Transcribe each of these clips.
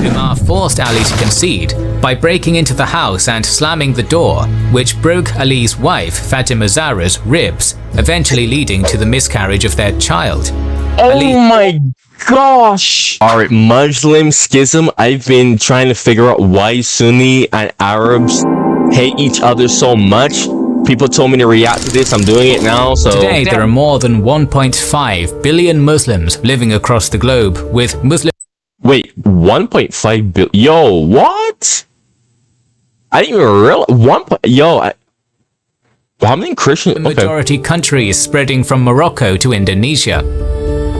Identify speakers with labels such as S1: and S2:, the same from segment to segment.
S1: Umar forced Ali to concede by breaking into the house and slamming the door, which broke Ali's wife Fatima Zahra's ribs, eventually leading to the miscarriage of their child.
S2: Oh my gosh! Alright, Muslim Schism. I've been trying to figure out why Sunni and Arabs hate each other so much. People told me to react to this. I'm doing it now. So
S1: today there are more than 1.5 billion Muslims living across the globe, with Muslim.
S2: Wait, 1.5 billion? Yo, what? I didn't even realize. How many Christians?
S1: Majority countries spreading from Morocco to Indonesia.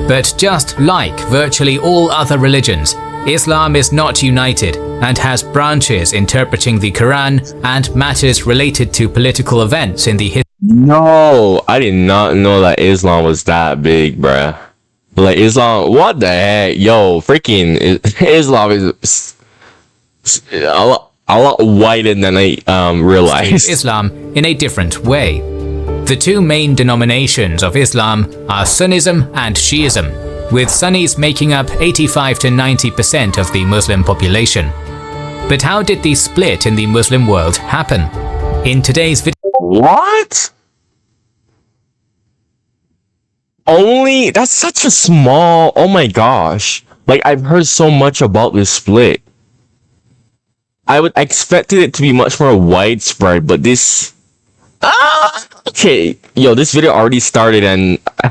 S1: But just like virtually all other religions, Islam is not united and has branches interpreting the Quran and matters related to political events in the history.
S2: No, I did not know that Islam was that big, bruh. Like, Islam, what the heck? Yo, freaking Islam is a lot wider than I realized.
S1: Islam in a different way. The two main denominations of Islam are Sunnism and Shiism, with Sunnis making up 85 to 90% of the Muslim population. But how did the split in the Muslim world happen? In today's video.
S2: What? Only? That's such a small. Oh my gosh. Like, I've heard so much about this split. I would expected it to be much more widespread, but this. Okay, yo, this video already started and I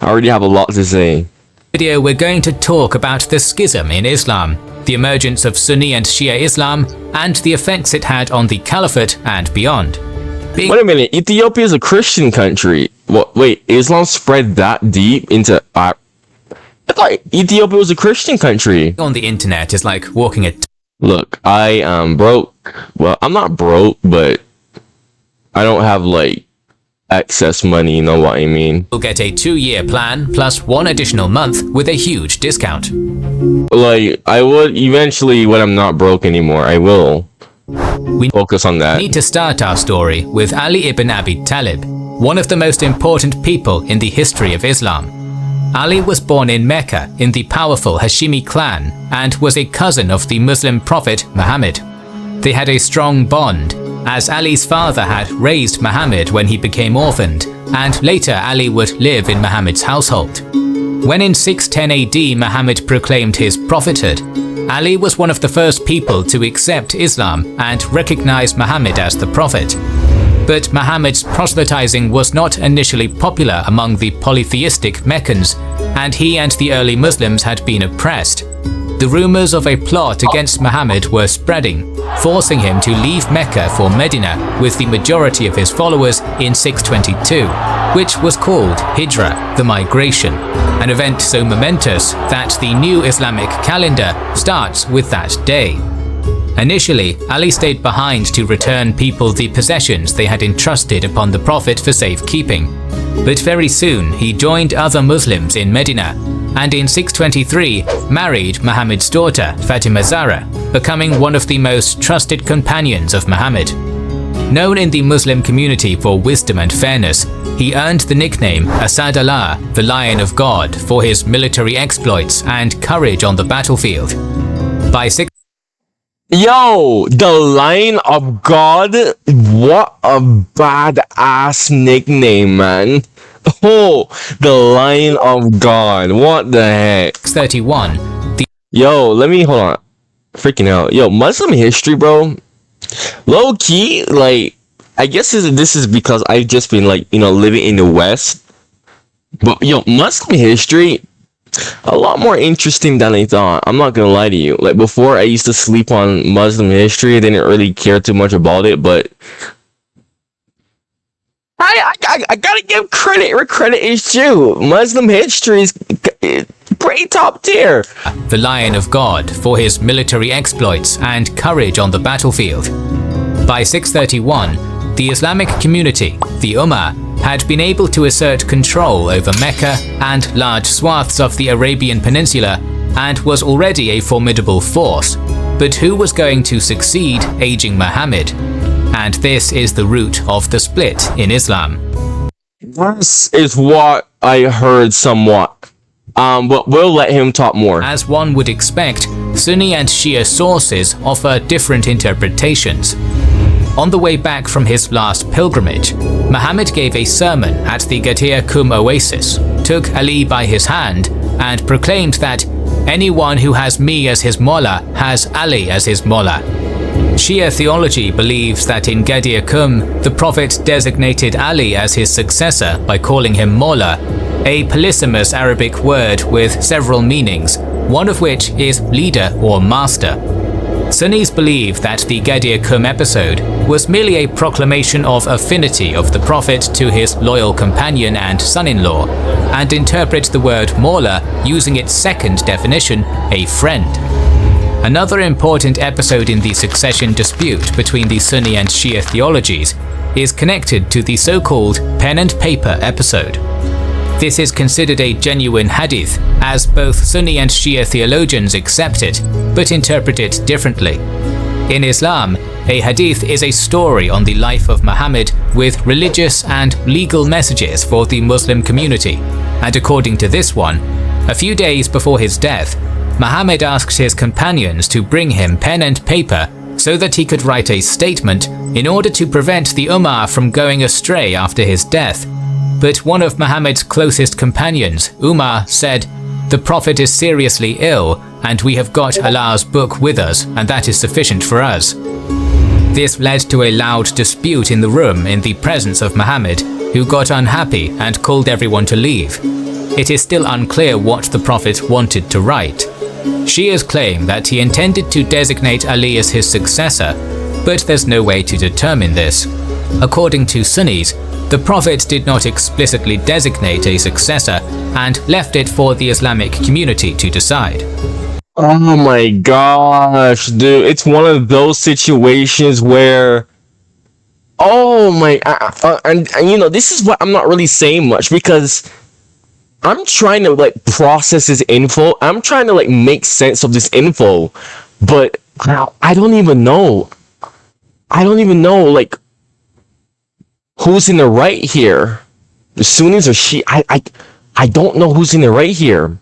S2: already have a lot to say.
S1: Video we're going to talk about the schism in Islam, the emergence of Sunni and Shia Islam, and the effects it had on the Caliphate and beyond.
S2: Wait a minute, Ethiopia is a Christian country. What? Wait, Islam spread that deep into? I thought Ethiopia was a Christian country.
S1: On the internet is like walking a.
S2: Look, I am broke. Well, I'm not broke, but I don't have like excess money, you know what I mean?
S1: You'll get a 2-year plan plus 1 additional month with a huge discount.
S2: Like, I would eventually, when I'm not broke anymore, I will focus on that.
S1: We need to start our story with Ali ibn Abi Talib, one of the most important people in the history of Islam. Ali was born in Mecca in the powerful Hashimi clan and was a cousin of the Muslim prophet Muhammad. They had a strong bond, as Ali's father had raised Muhammad when he became orphaned, and later Ali would live in Muhammad's household. When in 610 AD Muhammad proclaimed his prophethood, Ali was one of the first people to accept Islam and recognize Muhammad as the prophet. But Muhammad's proselytizing was not initially popular among the polytheistic Meccans, and he and the early Muslims had been oppressed. The rumors of a plot against Muhammad were spreading, forcing him to leave Mecca for Medina with the majority of his followers in 622, which was called Hijra, the migration, an event so momentous that the new Islamic calendar starts with that day. Initially, Ali stayed behind to return people the possessions they had entrusted upon the Prophet for safekeeping. But very soon he joined other Muslims in Medina, and in 623 married Muhammad's daughter Fatima Zahra, becoming one of the most trusted companions of Muhammad. Known in the Muslim community for wisdom and fairness, he earned the nickname Asad Allah, the Lion of God, for his military exploits and courage on the battlefield. By
S2: Yo, the Lion of God? What a badass nickname, man. Oh, the Lion of God. What the heck?
S1: 631.
S2: Yo, let me hold on. Freaking hell. Yo, Muslim history, bro. Low key, like, I guess this is because I've just been like, living in the West. But yo, Muslim history, a lot more interesting than I thought. I'm not gonna lie to you. Like, before, I used to sleep on Muslim history. I didn't really care too much about it, but I gotta give credit where credit is due. Muslim history is pretty top tier.
S1: The Lion of God for his military exploits and courage on the battlefield. By 631, the Islamic community, the Ummah, had been able to assert control over Mecca and large swaths of the Arabian Peninsula and was already a formidable force. But who was going to succeed aging Muhammad? And this is the root of the split in Islam.
S2: This is what I heard somewhat. But we'll let him talk more.
S1: As one would expect, Sunni and Shia sources offer different interpretations. On the way back from his last pilgrimage, Muhammad gave a sermon at the Ghadir Qum oasis, took Ali by his hand, and proclaimed that anyone who has me as his Mullah has Ali as his Mullah. Shia theology believes that in Ghadir Qum, the Prophet designated Ali as his successor by calling him Mullah, a polysemous Arabic word with several meanings, one of which is leader or master. Sunnis believe that the Ghadir Qum episode was merely a proclamation of affinity of the Prophet to his loyal companion and son-in-law, and interpret the word Mawla using its second definition, a friend. Another important episode in the succession dispute between the Sunni and Shia theologies is connected to the so-called pen and paper episode. This is considered a genuine hadith, as both Sunni and Shia theologians accept it, but interpret it differently. In Islam, a hadith is a story on the life of Muhammad with religious and legal messages for the Muslim community, and according to this one, a few days before his death, Muhammad asked his companions to bring him pen and paper so that he could write a statement in order to prevent the Ummah from going astray after his death. But one of Muhammad's closest companions, Umar, said, "The Prophet is seriously ill, and we have got Allah's book with us, and that is sufficient for us." This led to a loud dispute in the room in the presence of Muhammad, who got unhappy and called everyone to leave. It is still unclear what the Prophet wanted to write. Shias claim that he intended to designate Ali as his successor, but there's no way to determine this. According to Sunnis, the Prophet did not explicitly designate a successor and left it for the Islamic community to decide.
S2: Oh my gosh, dude. It's one of those situations where, oh my, and you know, this is what I'm not really saying much, because I'm trying to like process this info. I'm trying to like make sense of this info, but I don't even know. I don't even know like who's in the right here. The Sunnis or Shia? I don't know who's in the right here.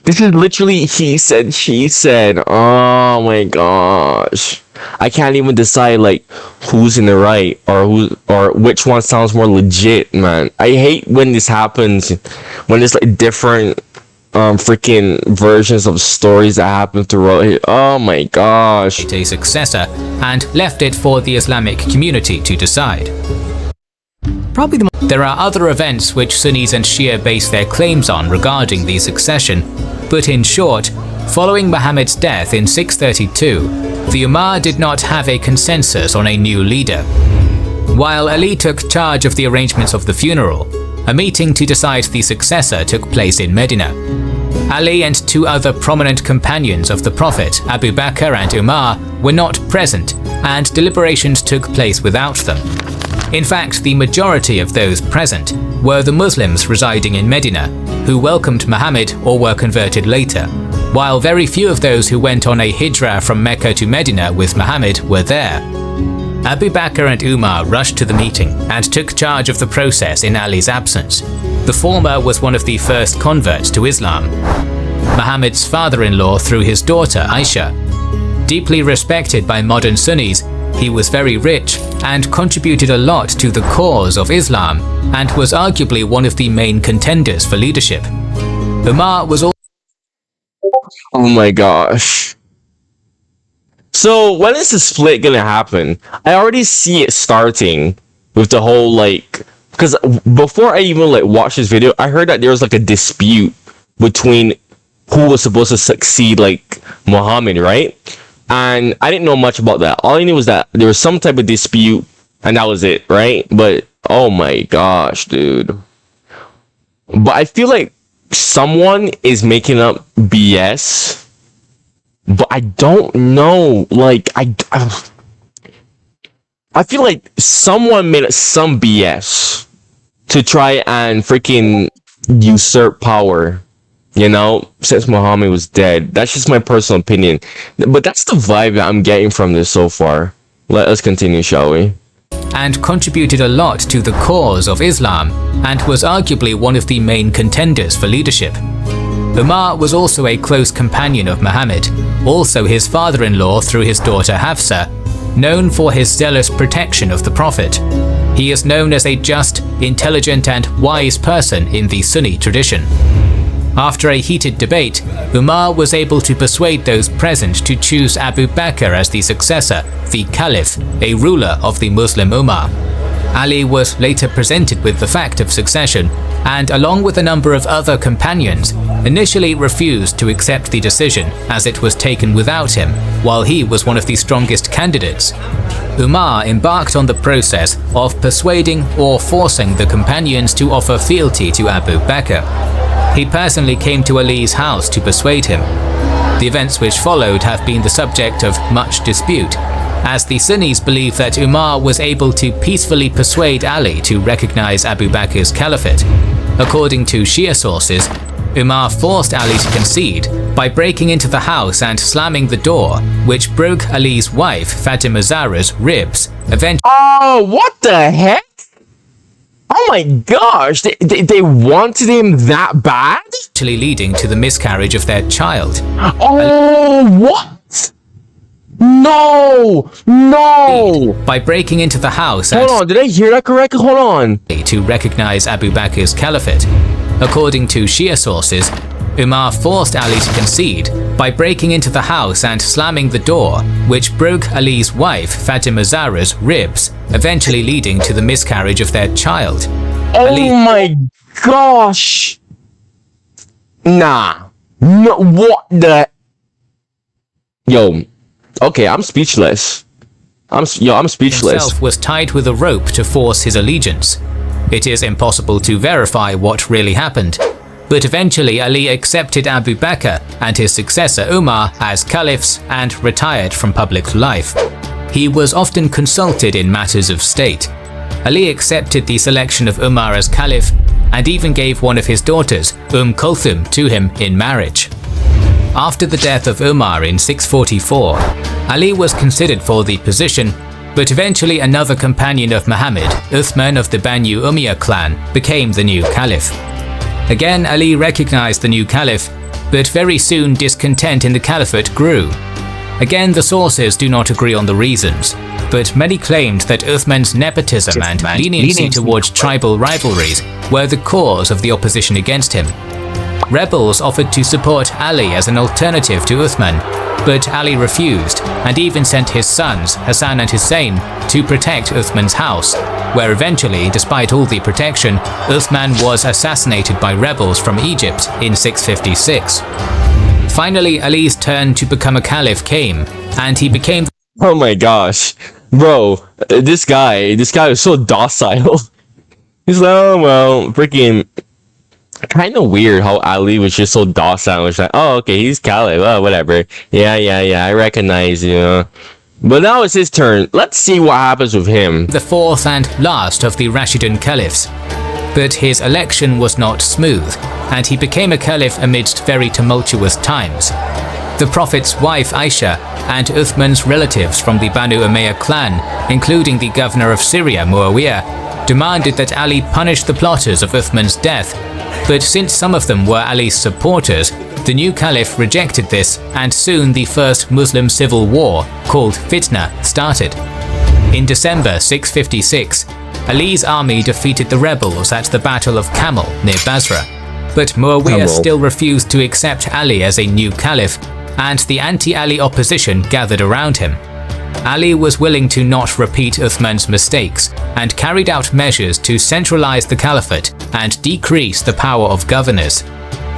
S2: This is literally he said, she said. Oh my gosh. I can't even decide like who's in the right or which one sounds more legit, man. I hate when this happens, when there's like different freaking versions of stories that happen throughout here. Oh my gosh.
S1: A successor and left it for the Islamic community to decide. There are other events which Sunnis and Shia base their claims on regarding the succession, but in short, following Muhammad's death in 632, the Ummah did not have a consensus on a new leader. While Ali took charge of the arrangements of the funeral, a meeting to decide the successor took place in Medina. Ali and two other prominent companions of the Prophet, Abu Bakr and Umar, were not present, and deliberations took place without them. In fact, the majority of those present were the Muslims residing in Medina, who welcomed Muhammad or were converted later, while very few of those who went on a hijrah from Mecca to Medina with Muhammad were there. Abu Bakr and Umar rushed to the meeting and took charge of the process in Ali's absence. The former was one of the first converts to Islam, Muhammad's father-in-law through his daughter Aisha. Deeply respected by modern Sunnis, he was very rich and contributed a lot to the cause of Islam and was arguably one of the main contenders for leadership. Umar was also...
S2: Oh my gosh. So when is the split gonna happen? I already see it starting with the whole like, because before I even like watched this video, I heard that there was like a dispute between who was supposed to succeed like Muhammad, right? And I didn't know much about that. All I knew was that there was some type of dispute, and that was it, right? But oh my gosh, dude. But I feel like someone is making up BS. But I don't know. Like I feel like someone made up some BS to try and freaking usurp power. You know, since Muhammad was dead. That's just my personal opinion. But that's the vibe that I'm getting from this so far. Let us continue, shall we?
S1: and contributed a lot to the cause of Islam and was arguably one of the main contenders for leadership. Umar was also a close companion of Muhammad, also his father-in-law through his daughter Hafsa, known for his zealous protection of the Prophet. He is known as a just, intelligent and wise person in the Sunni tradition. After a heated debate, Umar was able to persuade those present to choose Abu Bakr as the successor, the Caliph, a ruler of the Muslim Ummah. Ali was later presented with the fact of succession and, along with a number of other companions, initially refused to accept the decision as it was taken without him, while he was one of the strongest candidates. Umar embarked on the process of persuading or forcing the companions to offer fealty to Abu Bakr. He personally came to Ali's house to persuade him. The events which followed have been the subject of much dispute, as the Sunnis believe that Umar was able to peacefully persuade Ali to recognize Abu Bakr's caliphate. According to Shia sources, Umar forced Ali to concede by breaking into the house and slamming the door, which broke Ali's wife Fatima Zahra's ribs, eventually.
S2: Oh, what the heck? Oh my gosh, they wanted him that bad?
S1: Leading to the miscarriage of their child.
S2: Oh, what? No!
S1: By breaking into the house
S2: Hold on, did I hear that correctly? Hold on.
S1: To recognize Abu Bakr's caliphate. According to Shia sources, Umar forced Ali to concede by breaking into the house and slamming the door, which broke Ali's wife Fatima Zahra's ribs, eventually leading to the miscarriage of their child.
S2: Oh my gosh! Nah. No, what the? Yo. Okay, I'm speechless. I'm speechless.
S1: Himself was tied with a rope to force his allegiance. It is impossible to verify what really happened, but eventually Ali accepted Abu Bakr and his successor Umar as caliphs and retired from public life. He was often consulted in matters of state. Ali accepted the selection of Umar as caliph and even gave one of his daughters, Kulthum, to him in marriage. After the death of Umar in 644, Ali was considered for the position, but eventually another companion of Muhammad, Uthman of the Banu Umayyah clan, became the new caliph. Again, Ali recognized the new caliph, but very soon discontent in the caliphate grew. Again, the sources do not agree on the reasons, but many claimed that Uthman's nepotism and leniency towards tribal rivalries were the cause of the opposition against him. Rebels offered to support Ali as an alternative to Uthman, but Ali refused and even sent his sons, Hassan and Hussein, to protect Uthman's house, where eventually, despite all the protection, Uthman was assassinated by rebels from Egypt in 656. Finally, Ali's turn to become a caliph came, and he became.
S2: Oh my gosh. Bro, this guy was so docile. He's like, oh well, freaking. Kind of weird how Ali was just so docile. Was like, oh, okay, he's caliph. Oh, whatever. Yeah, I recognize you. But now it's his turn. Let's see what happens with him.
S1: The fourth and last of the Rashidun caliphs. But his election was not smooth, and he became a caliph amidst very tumultuous times. The Prophet's wife Aisha and Uthman's relatives from the Banu Umayyah clan, including the governor of Syria, Muawiyah, demanded that Ali punish the plotters of Uthman's death. But since some of them were Ali's supporters, the new caliph rejected this, and soon the first Muslim civil war, called Fitna, started. In December 656, Ali's army defeated the rebels at the Battle of Camel near Basra, but Muawiyah still refused to accept Ali as a new caliph, and the anti-Ali opposition gathered around him. Ali was willing to not repeat Uthman's mistakes and carried out measures to centralize the caliphate and decrease the power of governors.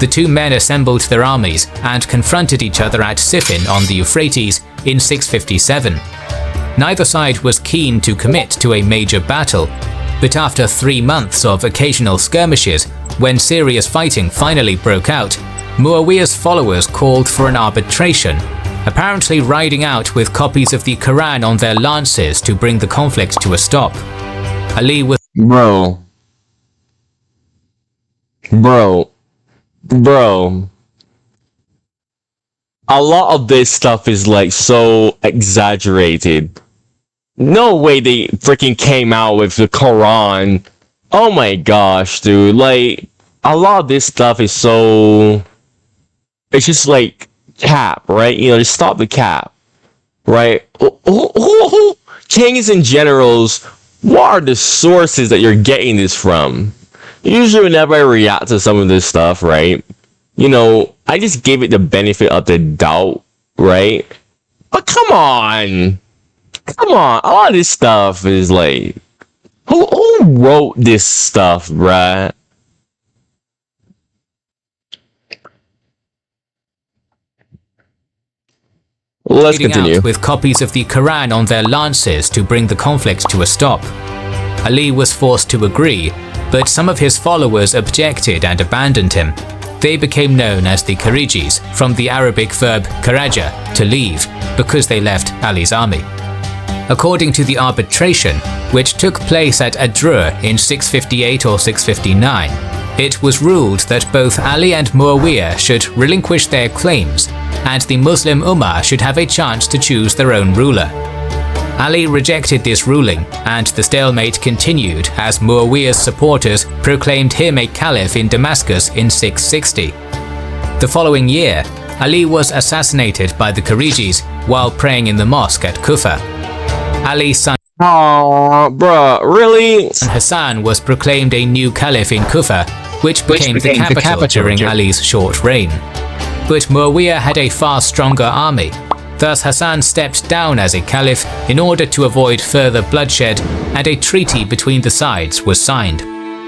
S1: The two men assembled their armies and confronted each other at Siffin on the Euphrates in 657. Neither side was keen to commit to a major battle, but after 3 months of occasional skirmishes, when serious fighting finally broke out, Muawiyah's followers called for an arbitration, apparently riding out with copies of the Quran on their lances to bring the conflict to a stop. Ali was—
S2: Bro. A lot of this stuff is like so exaggerated. No way they freaking came out with the Quran. Oh my gosh, dude. Like, a lot of this stuff is so. It's just like cap, right? You know, just stop the cap, right? Kings and generals, what are the sources that you're getting this from? Usually, whenever I react to some of this stuff, right? You know, I just give it the benefit of the doubt, right? But come on. Come on. A lot of this stuff is like, who wrote this stuff, bruh? Let's continue.
S1: Out with copies of the Quran on their lances to bring the conflict to a stop. Ali was forced to agree, but some of his followers objected and abandoned him. They became known as the Kharijis, from the Arabic verb kharaja, to leave, because they left Ali's army. According to the arbitration, which took place at Adrur in 658 or 659, it was ruled that both Ali and Muawiyah should relinquish their claims, and the Muslim Ummah should have a chance to choose their own ruler. Ali rejected this ruling, and the stalemate continued as Muawiyah's supporters proclaimed him a caliph in Damascus in 660. The following year, Ali was assassinated by the Kharijis while praying in the mosque at Kufa. Ali's son
S2: bruh, really?
S1: Hassan was proclaimed a new caliph in Kufa, which became the capital during Ali's short reign. But Muawiyah had a far stronger army. Thus Hassan stepped down as a caliph in order to avoid further bloodshed, and a treaty between the sides was signed.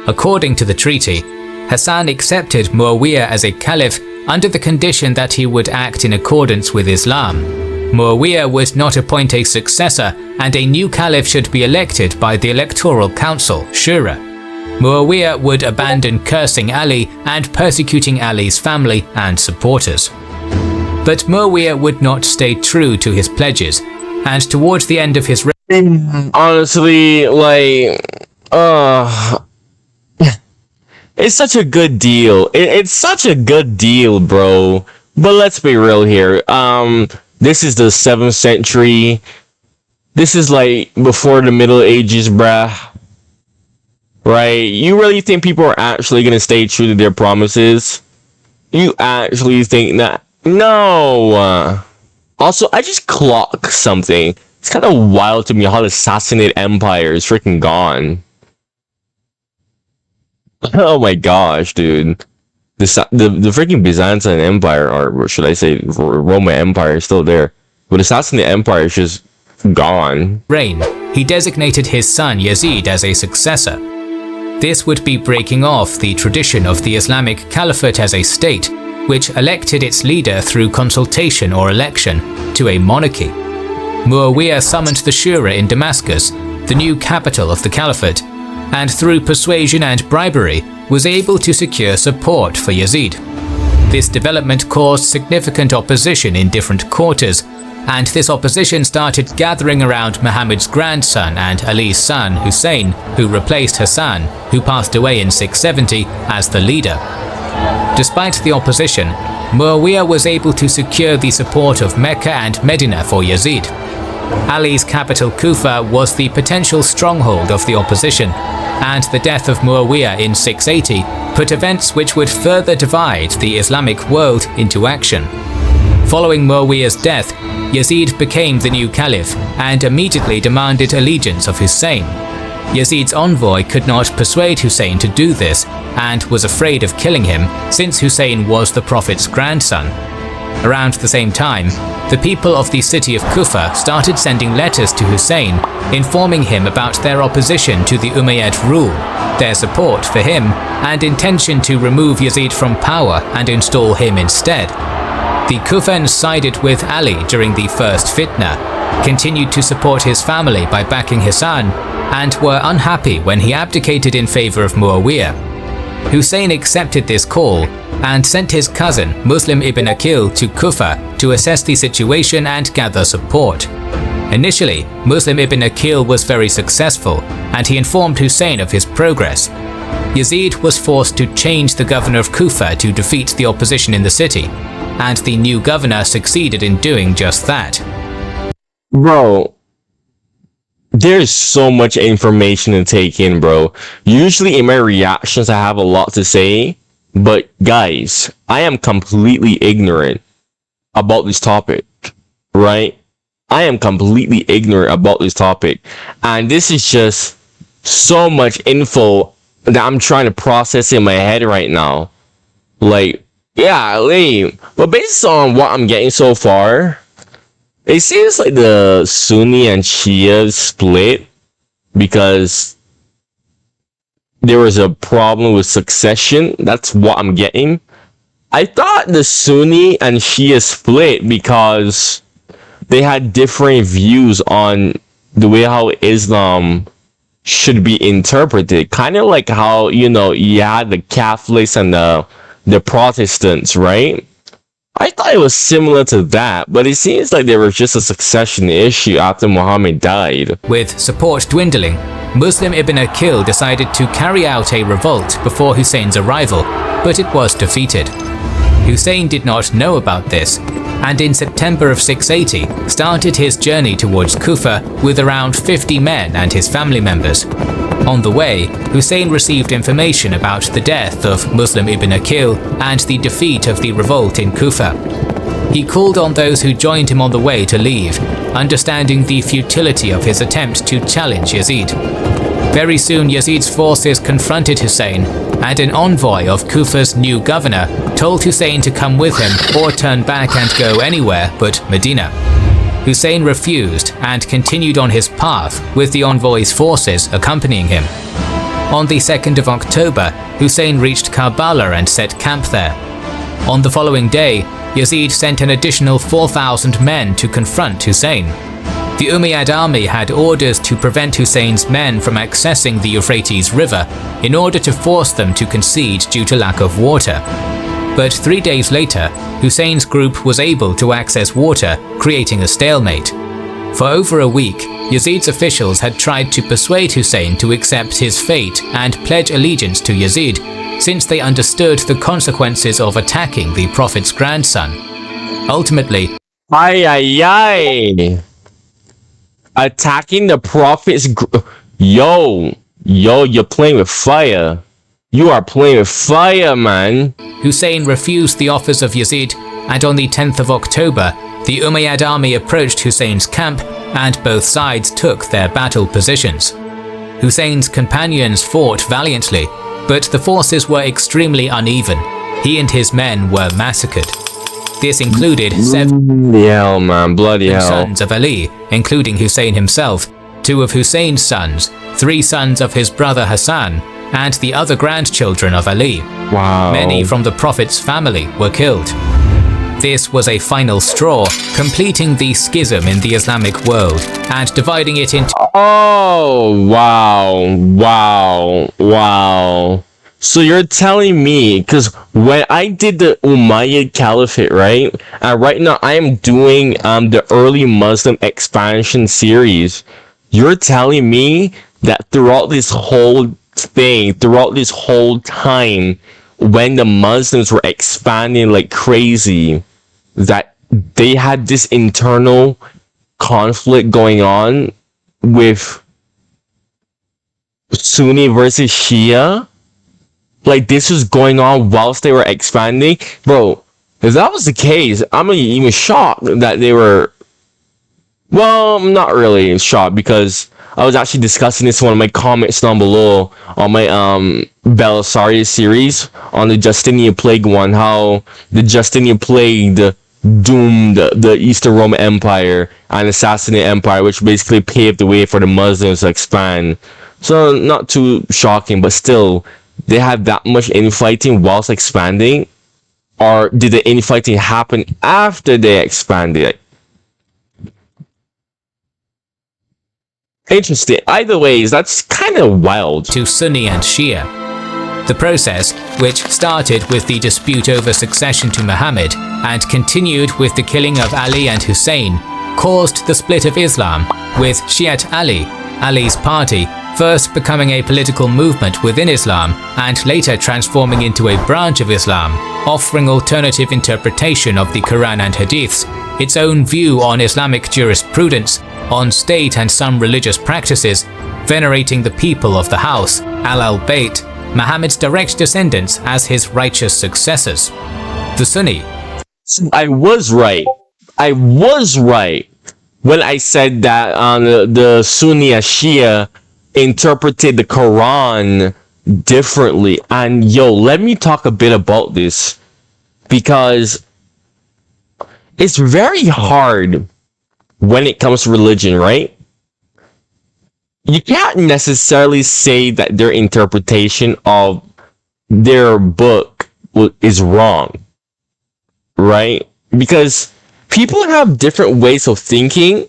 S1: According to the treaty, Hassan accepted Muawiyah as a caliph under the condition that he would act in accordance with Islam. Muawiyah would not appoint a successor, and a new caliph should be elected by the Electoral Council, Shura. Muawiyah would abandon cursing Ali and persecuting Ali's family and supporters. But Muawiyah would not stay true to his pledges, and towards the end of his reign,
S2: honestly, like, it's such a good deal. It's such a good deal, bro. But let's be real here. This is the 7th century. This is like before the Middle Ages, bruh. Right? You really think people are actually gonna stay true to their promises? You actually think that? No. Also, I just clocked something. It's kind of wild to me how the Sassanid Empire is freaking gone. Oh my gosh, dude. The freaking Byzantine Empire, or should I say Roman Empire, is still there. But the Sassanid Empire is just gone.
S1: Reign, he designated his son Yazid as a successor. This would be breaking off the tradition of the Islamic Caliphate as a state, which elected its leader through consultation or election, to a monarchy. Muawiyah summoned the Shura in Damascus, the new capital of the Caliphate, and through persuasion and bribery was able to secure support for Yazid. This development caused significant opposition in different quarters, and this opposition started gathering around Muhammad's grandson and Ali's son Hussein, who replaced Hassan, who passed away in 670, as the leader. Despite the opposition, Muawiyah was able to secure the support of Mecca and Medina for Yazid. Ali's capital Kufa was the potential stronghold of the opposition, and the death of Muawiyah in 680 put events which would further divide the Islamic world into action. Following Muawiyah's death, Yazid became the new caliph and immediately demanded allegiance of Hussein. Yazid's envoy could not persuade Hussein to do this and was afraid of killing him, since Hussein was the Prophet's grandson. Around the same time, the people of the city of Kufa started sending letters to Hussein, informing him about their opposition to the Umayyad rule, their support for him, and intention to remove Yazid from power and install him instead. The Kufans sided with Ali during the first fitna, continued to support his family by backing Hassan, and were unhappy when he abdicated in favor of Muawiyah. Hussein accepted this call and sent his cousin Muslim ibn Aqil to Kufa to assess the situation and gather support. Initially, Muslim ibn Aqil was very successful, and he informed Hussein of his progress. Yazid was forced to change the governor of Kufa to defeat the opposition in the city, and the new governor succeeded in doing just that.
S2: Bro, there's so much information to take in, bro. Usually in my reactions, I have a lot to say, but guys, I am completely ignorant about this topic, right? I am completely ignorant about this topic, and this is just so much info that I'm trying to process in my head right now. Like, yeah, but based on what I'm getting so far, it seems like the Sunni and Shia split because there was a problem with succession. That's what I'm getting. I thought the Sunni and Shia split because they had different views on the way how Islam should be interpreted. Kind of like how, you had the Catholics and the Protestants, right? I thought it was similar to that, but it seems like there was just a succession issue after Muhammad died.
S1: With support dwindling, Muslim ibn Aqil decided to carry out a revolt before Hussein's arrival, but it was defeated. Hussein did not know about this, and in September of 680 started his journey towards Kufa with around 50 men and his family members. On the way, Hussein received information about the death of Muslim ibn Aqil and the defeat of the revolt in Kufa. He called on those who joined him on the way to leave, understanding the futility of his attempt to challenge Yazid. Very soon Yazid's forces confronted Hussein, and an envoy of Kufa's new governor told Hussein to come with him or turn back and go anywhere but Medina. Hussein refused and continued on his path with the envoy's forces accompanying him. On the 2nd of October, Hussein reached Karbala and set camp there. On the following day, Yazid sent an additional 4,000 men to confront Hussein. The Umayyad army had orders to prevent Hussein's men from accessing the Euphrates River in order to force them to concede due to lack of water. But 3 days later, Hussein's group was able to access water, creating a stalemate. For over a week, Yazid's officials had tried to persuade Hussein to accept his fate and pledge allegiance to Yazid, since they understood the consequences of attacking the Prophet's grandson. Ultimately,
S2: Attacking the Prophet's you're playing with fire. You are playing with fire, man.
S1: Hussein refused the offers of Yazid, and on the 10th of October, the Umayyad army approached Hussein's camp and both sides took their battle positions. Hussein's companions fought valiantly, but the forces were extremely uneven. He and his men were massacred. This included 7
S2: bloody hell.
S1: sons of Ali, including Hussein himself, 2 of Hussein's sons, 3 sons of his brother Hassan, and the other grandchildren of Ali.
S2: Wow.
S1: Many from the Prophet's family were killed. This was a final straw, completing the schism in the Islamic world and dividing it into...
S2: Oh, wow. So you're telling me, because when I did the Umayyad Caliphate, right? And right now I am doing the early Muslim expansion series. You're telling me that throughout this whole time, when the Muslims were expanding like crazy, that they had this internal conflict going on with Sunni versus Shia? Like this was going on whilst they were expanding? Bro, if that was the case, I'm even shocked that they were... Well, I'm not really shocked because I was actually discussing this in one of my comments down below on my Belisarius series on the Justinian Plague one, how the Justinian Plague doomed the Eastern Roman Empire and the Sassanid Empire, which basically paved the way for the Muslims to expand. So not too shocking, but still, they had that much infighting whilst expanding? Or did the infighting happen after they expanded? Interesting. Either way, that's kind of wild.
S1: To Sunni and Shia. The process, which started with the dispute over succession to Muhammad and continued with the killing of Ali and Hussein, caused the split of Islam, with Shi'at Ali, Ali's party, first becoming a political movement within Islam and later transforming into a branch of Islam, offering alternative interpretation of the Quran and Hadiths, its own view on Islamic jurisprudence, on state and some religious practices, venerating the people of the house, Al-Bayt, Muhammad's direct descendants, as his righteous successors. The Sunni.
S2: I was right. I was right when I said that the Sunni and Shia interpreted the Quran differently. And yo, let me talk a bit about this, because it's very hard when it comes to religion, right? You can't necessarily say that their interpretation of their book is wrong, right? Because people have different ways of thinking.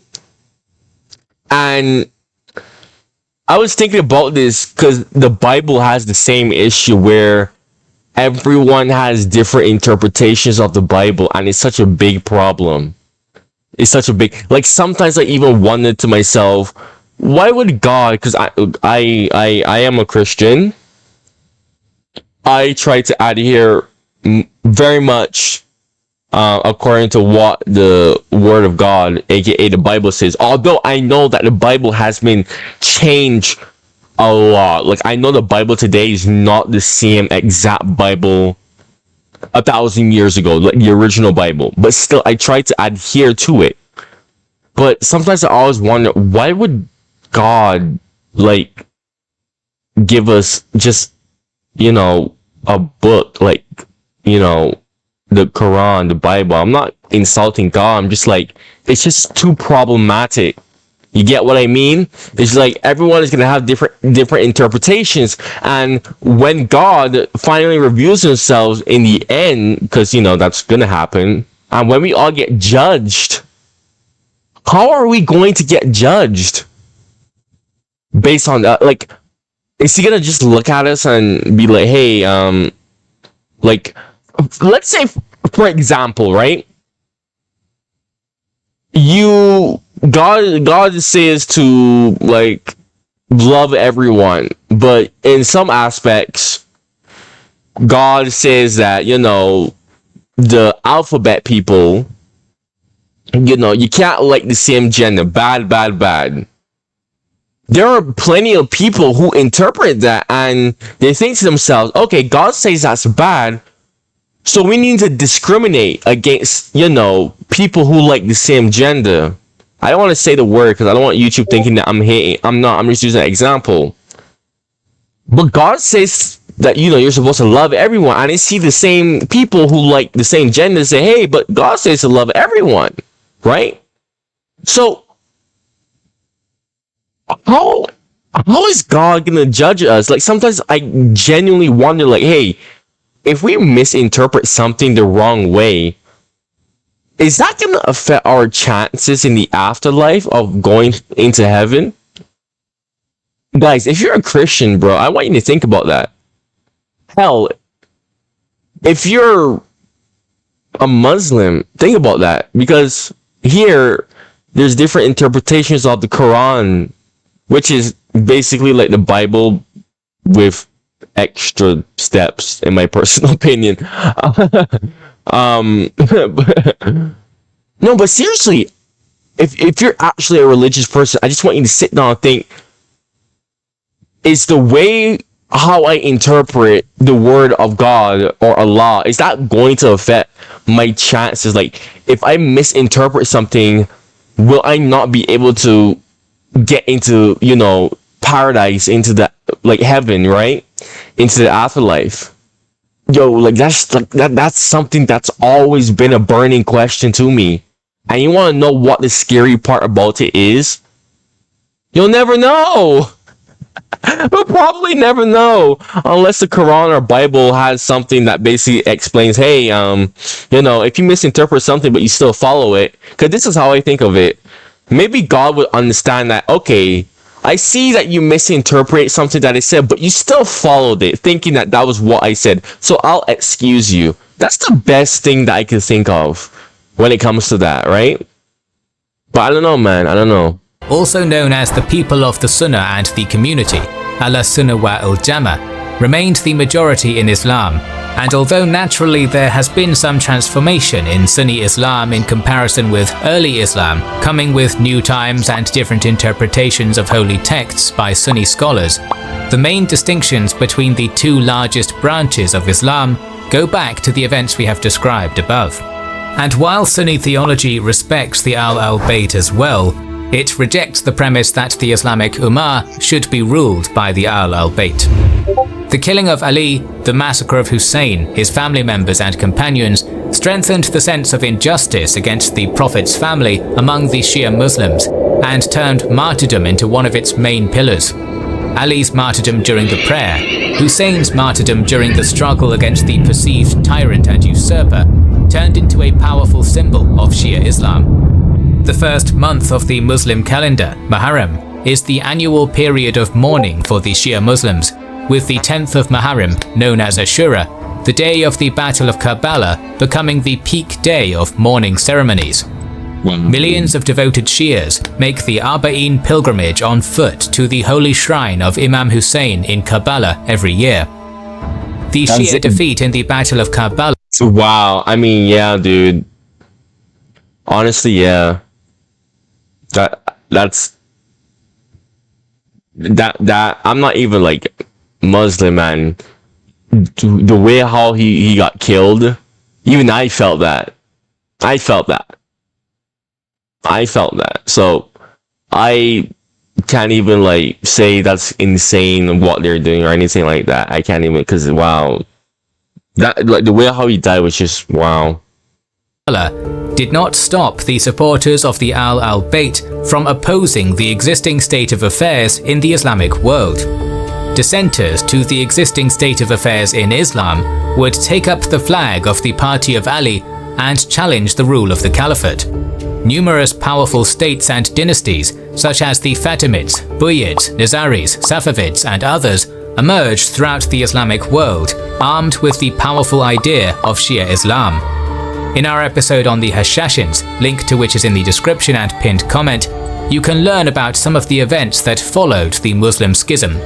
S2: And I was thinking about this because the Bible has the same issue where everyone has different interpretations of the Bible, and it's such a big problem. It's such a big, like, sometimes I even wondered to myself, why would God, because I am a Christian, I try to adhere very much according to what the Word of God, aka the Bible, says. Although I know that the Bible has been changed a lot. Like, I know the Bible today is not the same exact Bible 1,000 years ago, like the original Bible. But still, I try to adhere to it. But sometimes I always wonder, why would God, like, give us just, a book, like, the Quran, the Bible? I'm not insulting God. I'm just like, it's just too problematic. You get what I mean? It's like everyone is gonna have different interpretations, and when God finally reveals himself in the end, because that's gonna happen, and when we all get judged, how are we going to get judged based on that? Like, is he gonna just look at us and be like, hey, like, let's say, for example, right? God says to, like, love everyone, but in some aspects, God says that, the alphabet people, you can't like the same gender. Bad. There are plenty of people who interpret that and they think to themselves, okay, God says that's bad, so we need to discriminate against, people who like the same gender. I don't want to say the word because I don't want YouTube thinking that I'm hating. I'm not. I'm just using an example. But God says that, you're supposed to love everyone. And I see the same people who like the same gender say, hey, but God says to love everyone, right? So, how is God going to judge us? Like, sometimes I genuinely wonder, like, hey, if we misinterpret something the wrong way, is that going to affect our chances in the afterlife of going into heaven? Guys, if you're a Christian, bro, I want you to think about that. Hell, if you're a Muslim, think about that. Because here, there's different interpretations of the Quran, which is basically like the Bible with extra steps, in my personal opinion. No, but seriously, if you're actually a religious person, I just want you to sit down and think, is the way how I interpret the word of God or Allah, is that going to affect my chances? Like, if I misinterpret something, will I not be able to get into, paradise, into the, like, heaven, right? Into the afterlife? Yo, like, that's something that's always been a burning question to me. And you want to know what the scary part about it is? You'll never know. We'll probably never know unless the Quran or Bible has something that basically explains, hey, if you misinterpret something but you still follow it, because this is how I think of it. Maybe God would understand that, okay, I see that you misinterpret something that I said, but you still followed it, thinking that that was what I said, so I'll excuse you. That's the best thing that I can think of when it comes to that, right? But I don't know, man. I don't know.
S1: Also known as the people of the Sunnah and the community, Al-Sunnah wa al-Jama, remained the majority in Islam, And although naturally there has been some transformation in Sunni Islam in comparison with early Islam, coming with new times and different interpretations of holy texts by Sunni scholars, the main distinctions between the two largest branches of Islam go back to the events we have described above. And while Sunni theology respects the Ahl al-Bayt as well, it rejects the premise that the Islamic Ummah should be ruled by the Ahl al-Bayt. The killing of Ali, the massacre of Hussein, his family members and companions, strengthened the sense of injustice against the Prophet's family among the Shia Muslims and turned martyrdom into one of its main pillars. Ali's martyrdom during the prayer, Hussein's martyrdom during the struggle against the perceived tyrant and usurper, turned into a powerful symbol of Shia Islam. The first month of the Muslim calendar, Muharram, is the annual period of mourning for the Shia Muslims, with the 10th of Muharram, known as Ashura, the day of the Battle of Karbala, becoming the peak day of mourning ceremonies. Millions of devoted Shias make the Arba'in pilgrimage on foot to the holy shrine of Imam Hussein in Karbala every year. The Shia defeat in the Battle of Karbala.
S2: Wow, I mean, yeah, dude. Honestly, yeah. That's I'm not even like Muslim, and the way how he got killed, even I felt that. So I can't even like say that's insane what they're doing or anything like that. I can't even, because wow, that like the way how he died was just wow.
S1: Did not stop the supporters of the Ahl al-Bayt from opposing the existing state of affairs in the Islamic world. Dissenters to the existing state of affairs in Islam would take up the flag of the party of Ali and challenge the rule of the Caliphate. Numerous powerful states and dynasties, such as the Fatimids, Buyyids, Nizaris, Safavids, and others, emerged throughout the Islamic world, armed with the powerful idea of Shia Islam. In our episode on the Hashashins, link to which is in the description and pinned comment, you can learn about some of the events that followed the Muslim Schism.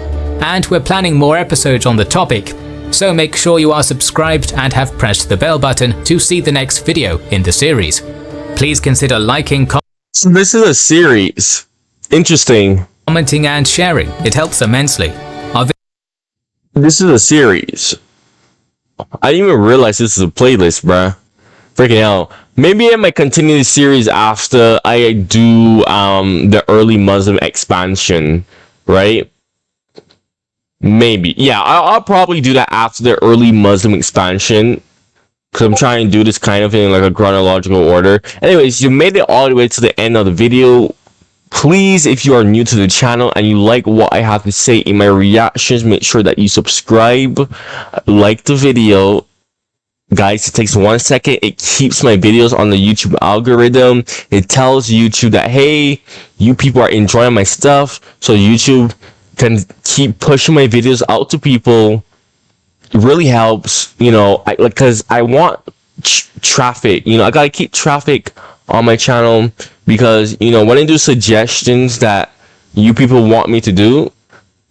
S1: And we're planning more episodes on the topic, so make sure you are subscribed and have pressed the bell button to see the next video in the series. Please consider liking,
S2: So this is a series. Interesting.
S1: commenting and sharing. It helps immensely.
S2: This is a series. I didn't even realize this is a playlist, bruh. Freaking hell. Maybe I might continue the series after I do the early Muslim expansion, right? Maybe. Yeah, I'll probably do that after the early Muslim expansion, because I'm trying to do this kind of in like a chronological order. Anyways, you made it all the way to the end of the video. Please, if you are new to the channel and you like what I have to say in my reactions, make sure that you subscribe, like the video. Guys, it takes 1 second. It keeps my videos on the YouTube algorithm. It tells YouTube that, hey, you people are enjoying my stuff, so YouTube can keep pushing my videos out to people. It really helps, you know, because I want traffic. You know, I gotta keep traffic on my channel, because, you know, when I do suggestions that you people want me to do,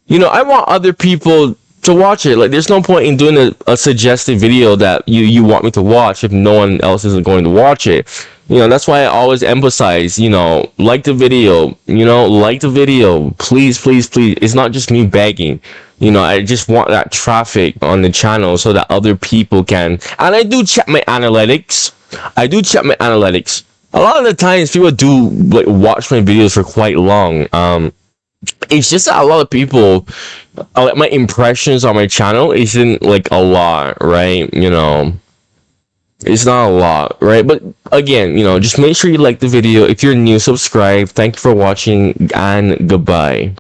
S2: you know, I want other people to watch it. Like, there's no point in doing a suggested video that you want me to watch if no one else isn't going to watch it. You know, that's why I always emphasize, you know, like the video, please, please, please. It's not just me begging, you know, I just want that traffic on the channel so that other people can, and I do check my analytics. A lot of the times people do like watch my videos for quite long. It's just that a lot of people, like, my impressions on my channel isn't like a lot, right? You know, it's not a lot, right? But again, you know, just make sure you like the video. If you're new, subscribe. Thank you for watching, and goodbye.